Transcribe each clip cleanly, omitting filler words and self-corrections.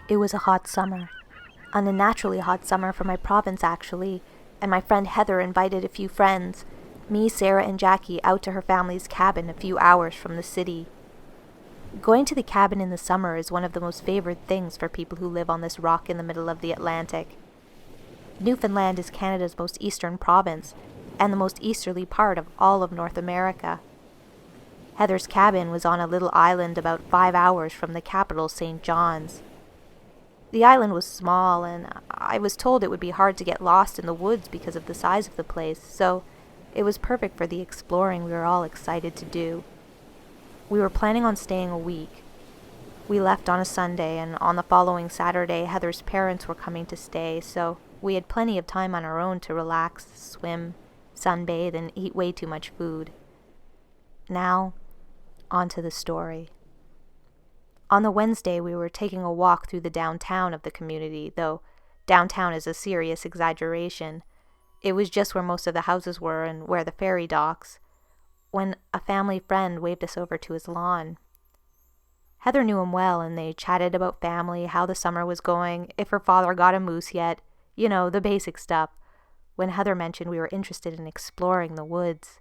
It was a hot summer. An unnaturally hot summer for my province, actually, and my friend Heather invited a few friends, me, Sarah, and Jackie, out to her family's cabin a few hours from the city. Going to the cabin in the summer is one of the most favored things for people who live on this rock in the middle of the Atlantic. Newfoundland is Canada's most eastern province, and the most easterly part of all of North America. Heather's cabin was on a little island about 5 hours from the capital, St. John's. The island was small, and I was told it would be hard to get lost in the woods because of the size of the place, so it was perfect for the exploring we were all excited to do. We were planning on staying a week. We left on a Sunday, and on the following Saturday, Heather's parents were coming to stay, so we had plenty of time on our own to relax, swim, sunbathe, and eat way too much food. Now, on to the story. On the Wednesday, we were taking a walk through the downtown of the community, though downtown is a serious exaggeration. It was just where most of the houses were and where the ferry docks, when a family friend waved us over to his lawn. Heather knew him well, and they chatted about family, how the summer was going, if her father got a moose yet, the basic stuff, when Heather mentioned we were interested in exploring the woods.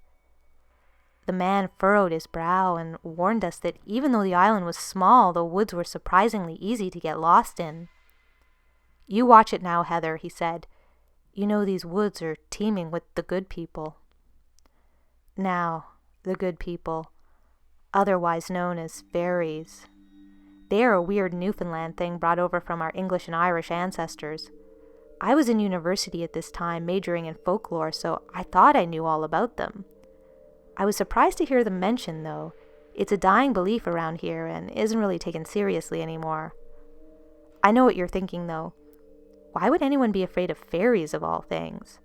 The man furrowed his brow and warned us that even though the island was small, the woods were surprisingly easy to get lost in. "You watch it now, Heather," he said. "You know these woods are teeming with the good people." Now, the good people, otherwise known as fairies. They are a weird Newfoundland thing brought over from our English and Irish ancestors. I was in university at this time, majoring in folklore, so I thought I knew all about them. I was surprised to hear them mentioned, though. It's a dying belief around here and isn't really taken seriously anymore. I know what you're thinking, though. Why would anyone be afraid of fairies, of all things?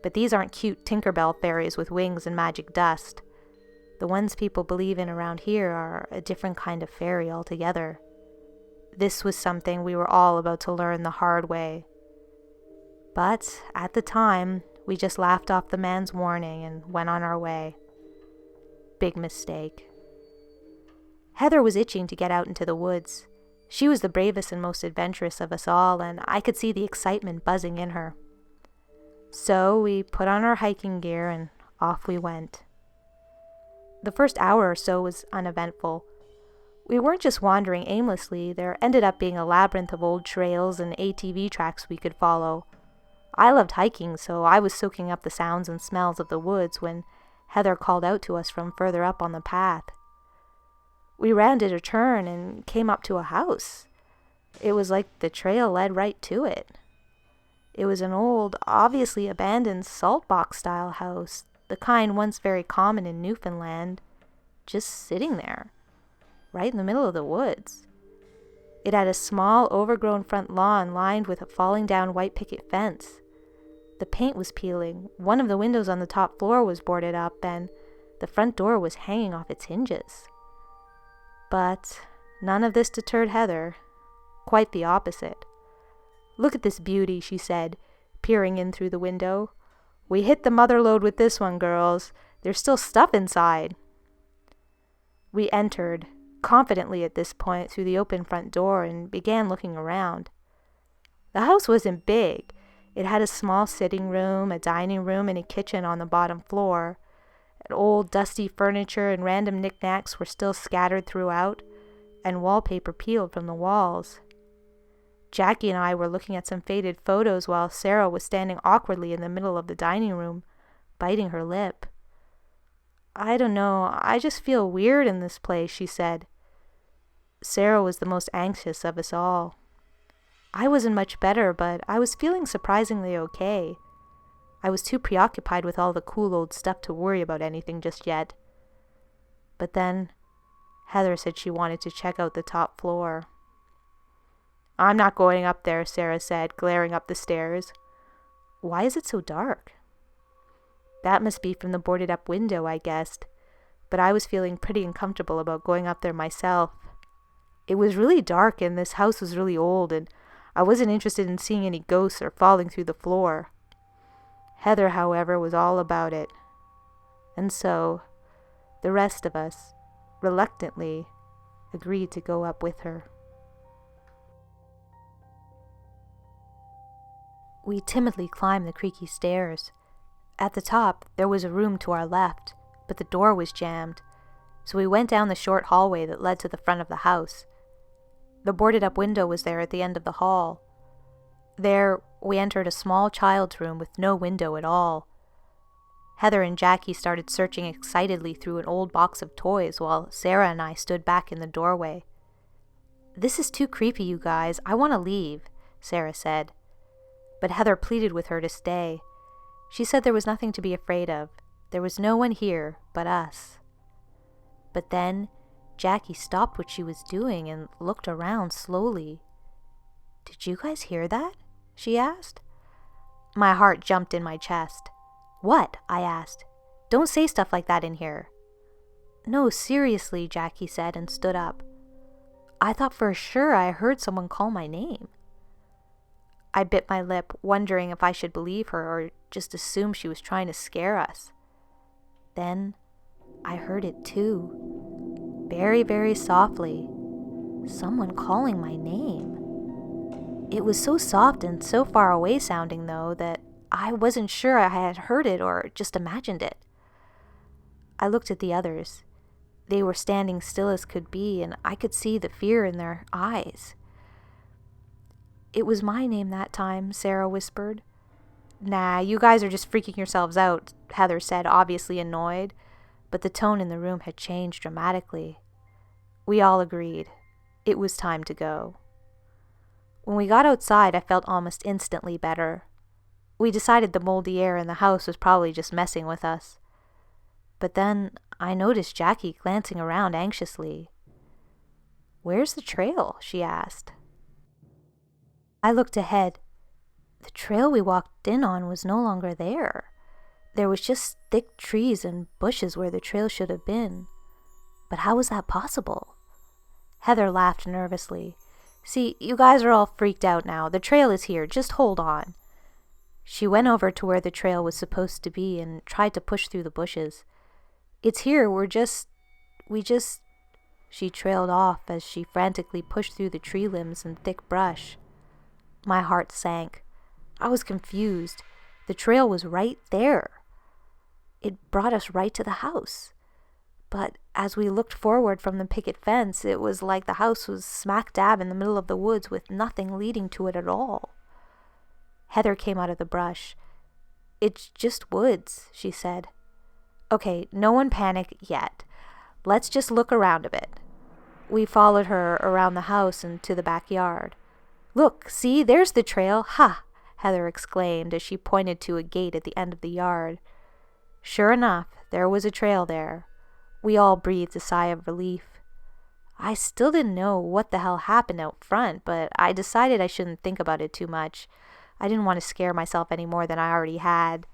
But these aren't cute Tinkerbell fairies with wings and magic dust. The ones people believe in around here are a different kind of fairy altogether. This was something we were all about to learn the hard way. But at the time, we just laughed off the man's warning and went on our way. Big mistake. Heather was itching to get out into the woods. She was the bravest and most adventurous of us all, and I could see the excitement buzzing in her. So we put on our hiking gear and off we went. The first hour or so was uneventful. We weren't just wandering aimlessly. There ended up being a labyrinth of old trails and ATV tracks we could follow. I loved hiking, so I was soaking up the sounds and smells of the woods when Heather called out to us from further up on the path. We rounded a turn and came up to a house. It was like the trail led right to it. It was an old, obviously abandoned salt box style house, the kind once very common in Newfoundland, just sitting there, right in the middle of the woods. It had a small, overgrown front lawn lined with a falling down white picket fence. The paint was peeling, one of the windows on the top floor was boarded up, and the front door was hanging off its hinges. But none of this deterred Heather. Quite the opposite. "Look at this beauty," she said, peering in through the window. "We hit the mother lode with this one, girls. There's still stuff inside." We entered, confidently at this point, through the open front door and began looking around. The house wasn't big. It had a small sitting room, a dining room, and a kitchen on the bottom floor. Old dusty furniture and random knickknacks were still scattered throughout, and wallpaper peeled from the walls. Jackie and I were looking at some faded photos while Sarah was standing awkwardly in the middle of the dining room, biting her lip. "I don't know, I just feel weird in this place," she said. Sarah was the most anxious of us all. I wasn't much better, but I was feeling surprisingly okay. I was too preoccupied with all the cool old stuff to worry about anything just yet. But then, Heather said she wanted to check out the top floor. "I'm not going up there," Sarah said, glaring up the stairs. "Why is it so dark?" That must be from the boarded up window, I guessed, but I was feeling pretty uncomfortable about going up there myself. It was really dark, and this house was really old, and I wasn't interested in seeing any ghosts or falling through the floor. Heather, however, was all about it. And so, the rest of us, reluctantly, agreed to go up with her. We timidly climbed the creaky stairs. At the top, there was a room to our left, but the door was jammed, so we went down the short hallway that led to the front of the house. The boarded-up window was there at the end of the hall. There, we entered a small child's room with no window at all. Heather and Jackie started searching excitedly through an old box of toys while Sarah and I stood back in the doorway. "This is too creepy, you guys. I want to leave," Sarah said. But Heather pleaded with her to stay. She said there was nothing to be afraid of. There was no one here but us. But then Jackie stopped what she was doing and looked around slowly. "Did you guys hear that?" she asked. My heart jumped in my chest. "What?" I asked. "Don't say stuff like that in here." "No, seriously," Jackie said and stood up. "I thought for sure I heard someone call my name." I bit my lip, wondering if I should believe her or just assume she was trying to scare us. Then I heard it too. Very, very softly. Someone calling my name. It was so soft and so far away sounding, though, that I wasn't sure I had heard it or just imagined it. I looked at the others. They were standing still as could be, and I could see the fear in their eyes. "It was my name that time," Sarah whispered. "Nah, you guys are just freaking yourselves out," Heather said, obviously annoyed, but the tone in the room had changed dramatically. We all agreed. It was time to go. When we got outside, I felt almost instantly better. We decided the moldy air in the house was probably just messing with us. But then I noticed Jackie glancing around anxiously. "Where's the trail?" she asked. I looked ahead. The trail we walked in on was no longer there. There was just thick trees and bushes where the trail should have been. But how was that possible? Heather laughed nervously. "See, you guys are all freaked out now. The trail is here. Just hold on." She went over to where the trail was supposed to be and tried to push through the bushes. "It's here. She trailed off as she frantically pushed through the tree limbs and thick brush. My heart sank. I was confused. The trail was right there. It brought us right to the house. But as we looked forward from the picket fence, it was like the house was smack dab in the middle of the woods with nothing leading to it at all. Heather came out of the brush. "It's just woods," she said. "Okay, no one panic yet. Let's just look around a bit." We followed her around the house and to the backyard. "Look, see, there's the trail. Ha!" Heather exclaimed as she pointed to a gate at the end of the yard. Sure enough, there was a trail there. We all breathed a sigh of relief. I still didn't know what the hell happened out front, but I decided I shouldn't think about it too much. I didn't want to scare myself any more than I already had.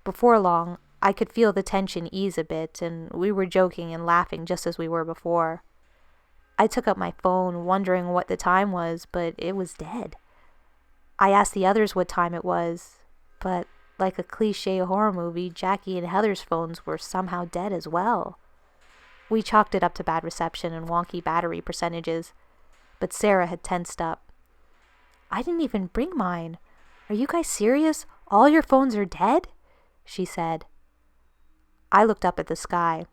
Before long, I could feel the tension ease a bit, and we were joking and laughing just as we were before. I took up my phone, wondering what the time was, but it was dead. I asked the others what time it was, but like a cliché horror movie, Jackie and Heather's phones were somehow dead as well. We chalked it up to bad reception and wonky battery percentages, but Sarah had tensed up. "I didn't even bring mine. Are you guys serious? All your phones are dead?" she said. I looked up at the sky.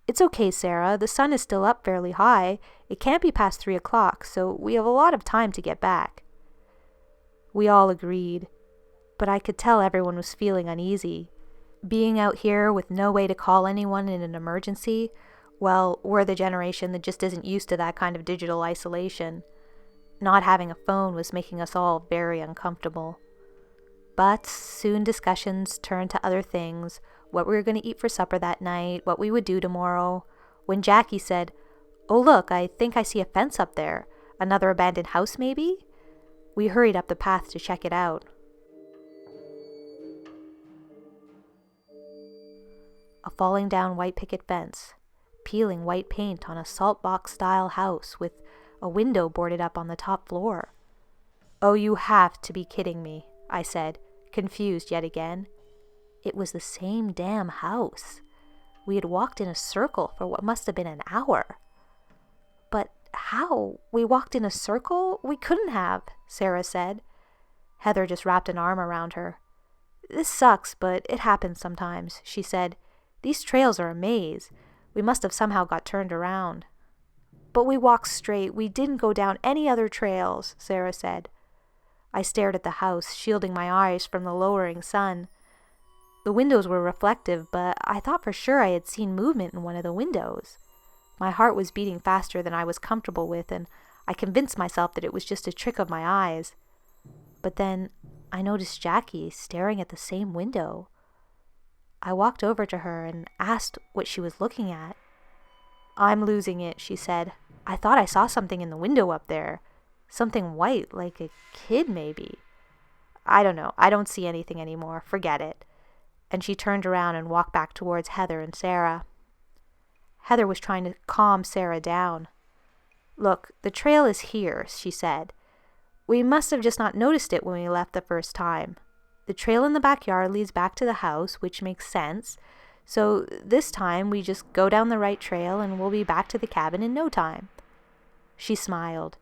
"It's okay, Sarah. The sun is still up fairly high. It can't be past 3 o'clock, so we have a lot of time to get back." We all agreed, but I could tell everyone was feeling uneasy. Being out here with no way to call anyone in an emergency, well, we're the generation that just isn't used to that kind of digital isolation. Not having a phone was making us all very uncomfortable. But soon discussions turned to other things, what we were going to eat for supper that night, what we would do tomorrow, when Jackie said, "Oh look, I think I see a fence up there. Another abandoned house maybe?" We hurried up the path to check it out. A falling down white picket fence, peeling white paint on a salt box style house with a window boarded up on the top floor. "Oh, you have to be kidding me," I said, confused yet again. It was the same damn house. We had walked in a circle for what must have been an hour. "But how? We walked in a circle? We couldn't have," Sarah said. Heather just wrapped an arm around her. "This sucks, but it happens sometimes," she said. "These trails are a maze. We must have somehow got turned around." "But we walked straight. We didn't go down any other trails," Sarah said. I stared at the house, shielding my eyes from the lowering sun. The windows were reflective, but I thought for sure I had seen movement in one of the windows. My heart was beating faster than I was comfortable with, and I convinced myself that it was just a trick of my eyes. But then I noticed Jackie staring at the same window. I walked over to her and asked what she was looking at. "I'm losing it," she said. "I thought I saw something in the window up there. Something white, like a kid maybe. I don't know. I don't see anything anymore. Forget it." And she turned around and walked back towards Heather and Sarah. Heather was trying to calm Sarah down. "Look, the trail is here," she said. "We must have just not noticed it when we left the first time. The trail in the backyard leads back to the house, which makes sense. So this time we just go down the right trail and we'll be back to the cabin in no time." She smiled.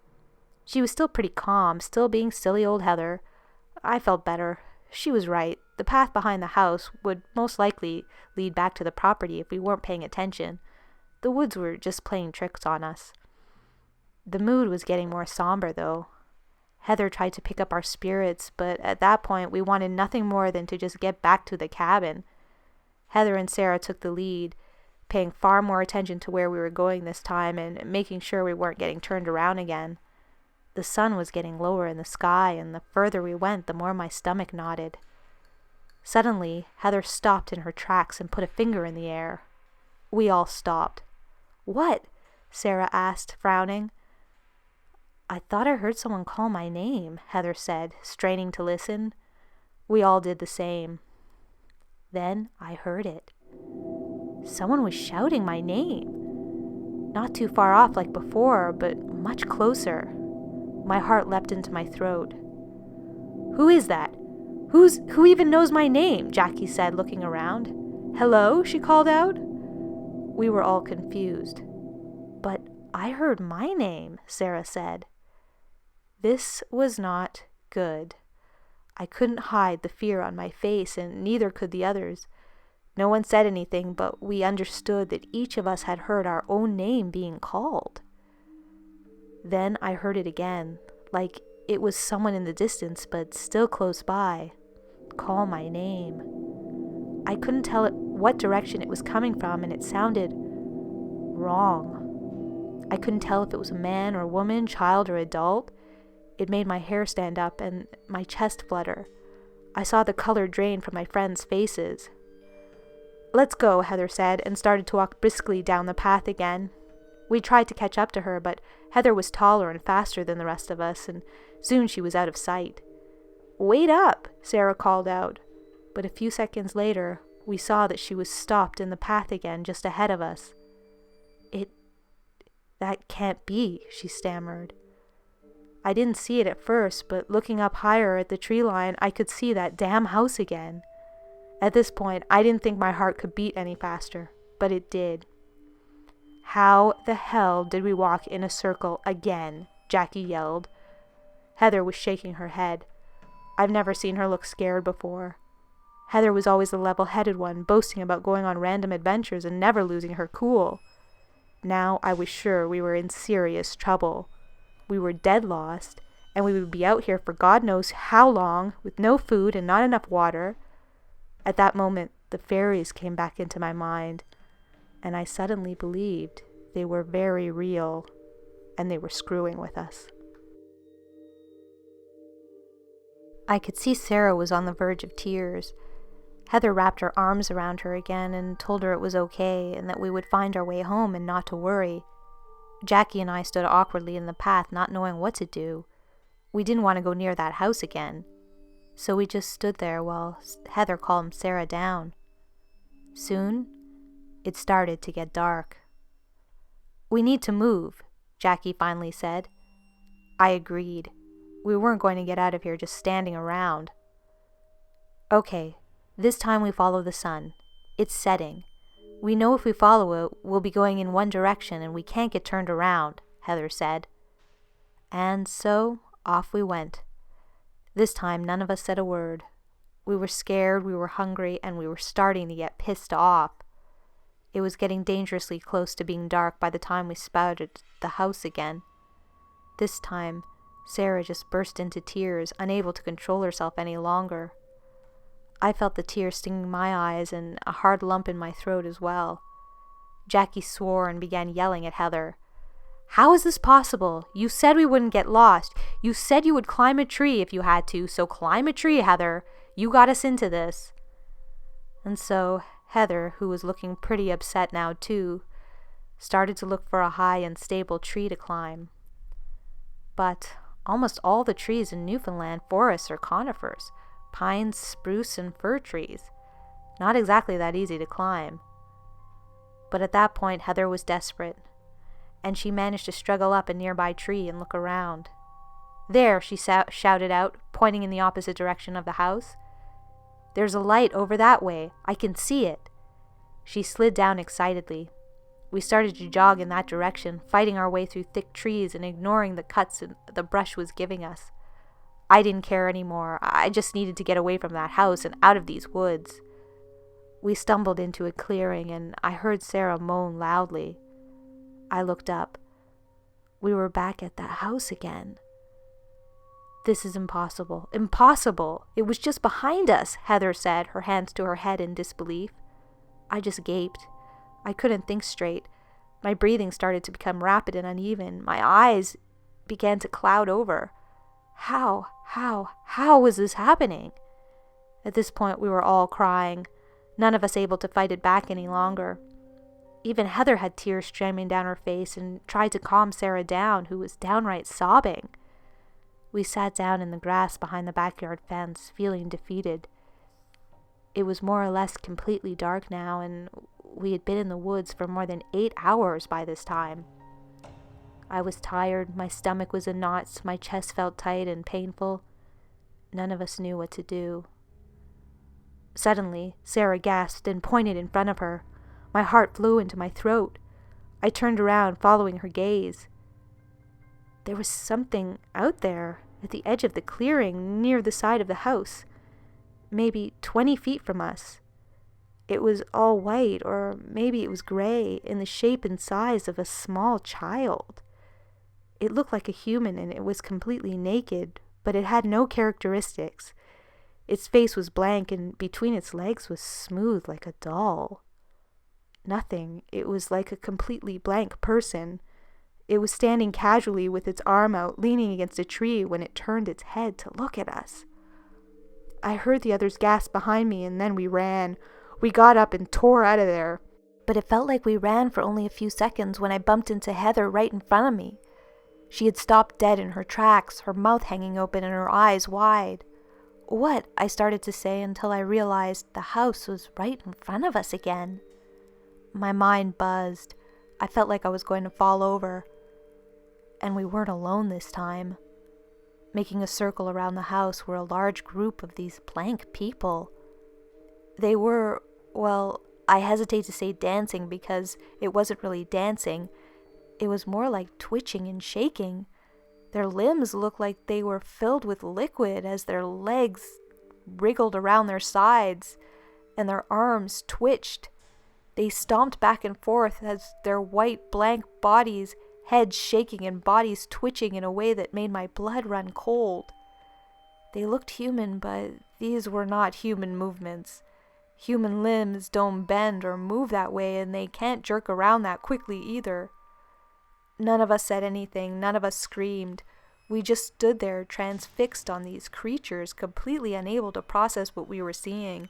She was still pretty calm, still being silly old Heather. I felt better. She was right. The path behind the house would most likely lead back to the property if we weren't paying attention. The woods were just playing tricks on us. The mood was getting more somber, though. Heather tried to pick up our spirits, but at that point we wanted nothing more than to just get back to the cabin. Heather and Sarah took the lead, paying far more attention to where we were going this time and making sure we weren't getting turned around again. The sun was getting lower in the sky, and the further we went, the more my stomach knotted. Suddenly, Heather stopped in her tracks and put a finger in the air. We all stopped. "What?" Sarah asked, frowning. "I thought I heard someone call my name," Heather said, straining to listen. We all did the same. Then I heard it. Someone was shouting my name. Not too far off like before, but much closer. My heart leapt into my throat. "Who is that? Who even knows my name?" Jackie said, looking around. "Hello?" she called out. We were all confused. "But I heard my name," Sarah said. This was not good. I couldn't hide the fear on my face, and neither could the others. No one said anything, but we understood that each of us had heard our own name being called. Then I heard it again, like it was someone in the distance, but still close by. Call my name. I couldn't tell what direction it was coming from, and it sounded wrong. I couldn't tell if it was a man or woman, child or adult. It made my hair stand up and my chest flutter. I saw the color drain from my friends' faces. "Let's go," Heather said, and started to walk briskly down the path again. We tried to catch up to her, but Heather was taller and faster than the rest of us, and soon she was out of sight. "Wait up," Sarah called out, but a few seconds later, we saw that she was stopped in the path again just ahead of us. That can't be," she stammered. I didn't see it at first, but looking up higher at the tree line, I could see that damn house again. At this point, I didn't think my heart could beat any faster, but it did. "How the hell did we walk in a circle again?" Jackie yelled. Heather was shaking her head. I've never seen her look scared before. Heather was always the level-headed one, boasting about going on random adventures and never losing her cool. Now I was sure we were in serious trouble. We were dead lost, and we would be out here for God knows how long, with no food and not enough water. At that moment, the fairies came back into my mind, and I suddenly believed they were very real, and they were screwing with us. I could see Sarah was on the verge of tears. Heather wrapped her arms around her again and told her it was okay and that we would find our way home and not to worry. Jackie and I stood awkwardly in the path, not knowing what to do. We didn't want to go near that house again, so we just stood there while Heather calmed Sarah down. Soon, it started to get dark. "We need to move," Jackie finally said. I agreed. We weren't going to get out of here just standing around. "Okay, this time we follow the sun. It's setting. We know if we follow it, we'll be going in one direction and we can't get turned around," Heather said. And so off we went. This time, none of us said a word. We were scared, we were hungry, and we were starting to get pissed off. It was getting dangerously close to being dark by the time we spotted the house again. This time, Sarah just burst into tears, unable to control herself any longer. I felt the tears stinging my eyes and a hard lump in my throat as well. Jackie swore and began yelling at Heather. "How is this possible? You said we wouldn't get lost. You said you would climb a tree if you had to, so climb a tree, Heather. You got us into this." And so Heather, who was looking pretty upset now too, started to look for a high and stable tree to climb. But almost all the trees in Newfoundland forests are conifers, pines, spruce, and fir trees. Not exactly that easy to climb. But at that point, Heather was desperate, and she managed to struggle up a nearby tree and look around. "There," she shouted out, pointing in the opposite direction of the house. "There's a light over that way. I can see it." She slid down excitedly. We started to jog in that direction, fighting our way through thick trees and ignoring the cuts the brush was giving us. I didn't care anymore. I just needed to get away from that house and out of these woods. We stumbled into a clearing, and I heard Sarah moan loudly. I looked up. We were back at that house again. "This is impossible. Impossible! It was just behind us," Heather said, her hands to her head in disbelief. I just gaped. I couldn't think straight. My breathing started to become rapid and uneven. My eyes began to cloud over. How was this happening? At this point, we were all crying, none of us able to fight it back any longer. Even Heather had tears streaming down her face and tried to calm Sarah down, who was downright sobbing. We sat down in the grass behind the backyard fence, feeling defeated. It was more or less completely dark now, and we had been in the woods for more than 8 hours by this time. I was tired, my stomach was in knots, my chest felt tight and painful. None of us knew what to do. Suddenly, Sarah gasped and pointed in front of her. My heart flew into my throat. I turned around, following her gaze. There was something out there, at the edge of the clearing, near the side of the house, maybe 20 feet from us. It was all white, or maybe it was gray, in the shape and size of a small child. It looked like a human, and it was completely naked, but it had no characteristics. Its face was blank, and between its legs was smooth like a doll. Nothing. It was like a completely blank person. It was standing casually with its arm out, leaning against a tree when it turned its head to look at us. I heard the others gasp behind me, and then we ran. We got up and tore out of there. But it felt like we ran for only a few seconds when I bumped into Heather right in front of me. She had stopped dead in her tracks, her mouth hanging open and her eyes wide. "What?" I started to say until I realized the house was right in front of us again. My mind buzzed. I felt like I was going to fall over. And we weren't alone this time. Making a circle around the house were a large group of these blank people. They were, well, I hesitate to say dancing because it wasn't really dancing. It was more like twitching and shaking. Their limbs looked like they were filled with liquid as their legs wriggled around their sides and their arms twitched. They stomped back and forth as their white blank bodies, heads shaking and bodies twitching in a way that made my blood run cold. They looked human, but these were not human movements. Human limbs don't bend or move that way, and they can't jerk around that quickly either. None of us said anything, none of us screamed. We just stood there transfixed on these creatures, completely unable to process what we were seeing.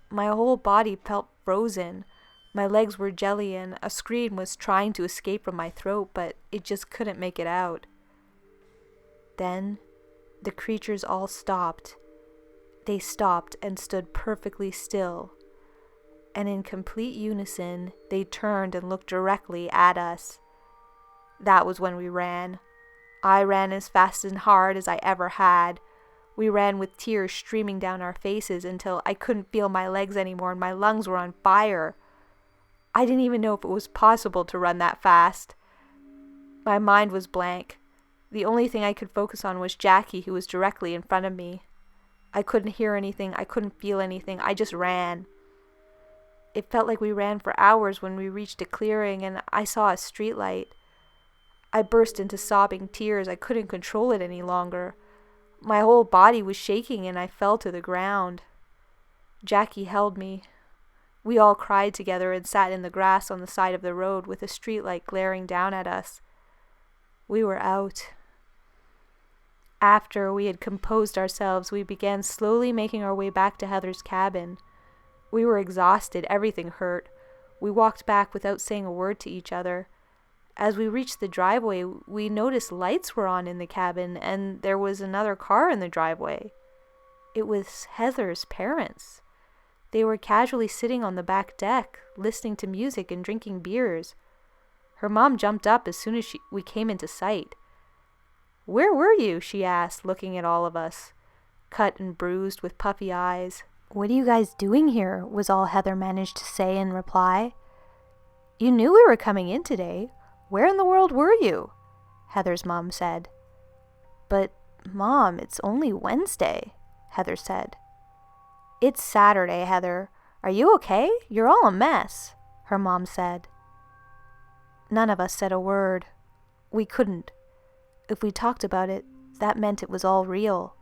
My whole body felt frozen. My legs were jelly and a scream was trying to escape from my throat, but it just couldn't make it out. Then the creatures all stopped. They stopped and stood perfectly still. And in complete unison, they turned and looked directly at us. That was when we ran. I ran as fast and hard as I ever had. We ran with tears streaming down our faces until I couldn't feel my legs anymore and my lungs were on fire. I didn't even know if it was possible to run that fast. My mind was blank. The only thing I could focus on was Jackie, who was directly in front of me. I couldn't hear anything, I couldn't feel anything, I just ran. It felt like we ran for hours when we reached a clearing and I saw a streetlight. I burst into sobbing tears. I couldn't control it any longer. My whole body was shaking and I fell to the ground. Jackie held me. We all cried together and sat in the grass on the side of the road with a streetlight glaring down at us. We were out. After we had composed ourselves, we began slowly making our way back to Heather's cabin. We were exhausted. Everything hurt. We walked back without saying a word to each other. As we reached the driveway, we noticed lights were on in the cabin, and there was another car in the driveway. It was Heather's parents. They were casually sitting on the back deck, listening to music and drinking beers. Her mom jumped up as soon as we came into sight. "Where were you?" she asked, looking at all of us, cut and bruised with puffy eyes. "What are you guys doing here?" was all Heather managed to say in reply. "You knew we were coming in today. Where in the world were you?" Heather's mom said. "But, Mom, it's only Wednesday," Heather said. "It's Saturday, Heather. Are you okay? You're all a mess," her mom said. None of us said a word. We couldn't. If we talked about it, that meant it was all real.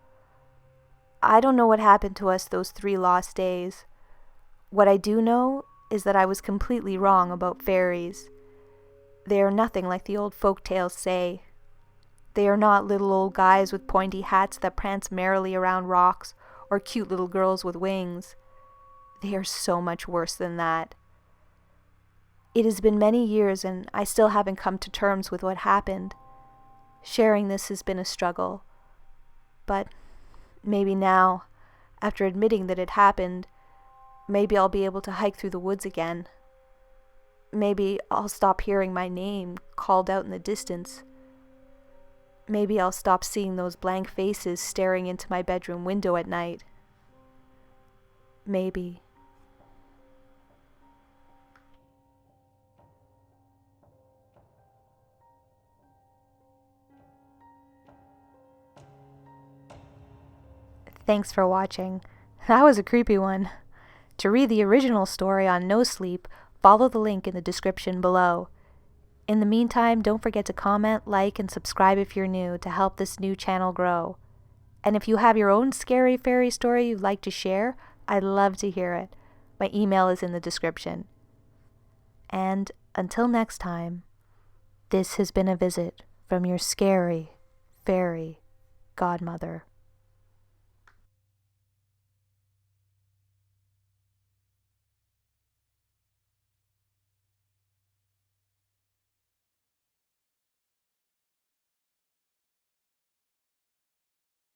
I don't know what happened to us those 3 lost days. What I do know is that I was completely wrong about fairies. They are nothing like the old folk tales say. They are not little old guys with pointy hats that prance merrily around rocks or cute little girls with wings. They are so much worse than that. It has been many years and I still haven't come to terms with what happened. Sharing this has been a struggle. But maybe now, after admitting that it happened, maybe I'll be able to hike through the woods again. Maybe I'll stop hearing my name called out in the distance. Maybe I'll stop seeing those blank faces staring into my bedroom window at night. Maybe. Thanks for watching. That was a creepy one. To read the original story on NoSleep, follow the link in the description below. In the meantime, don't forget to comment, like, and subscribe if you're new to help this new channel grow. And if you have your own scary fairy story you'd like to share, I'd love to hear it. My email is in the description. And until next time, this has been a visit from your scary fairy godmother.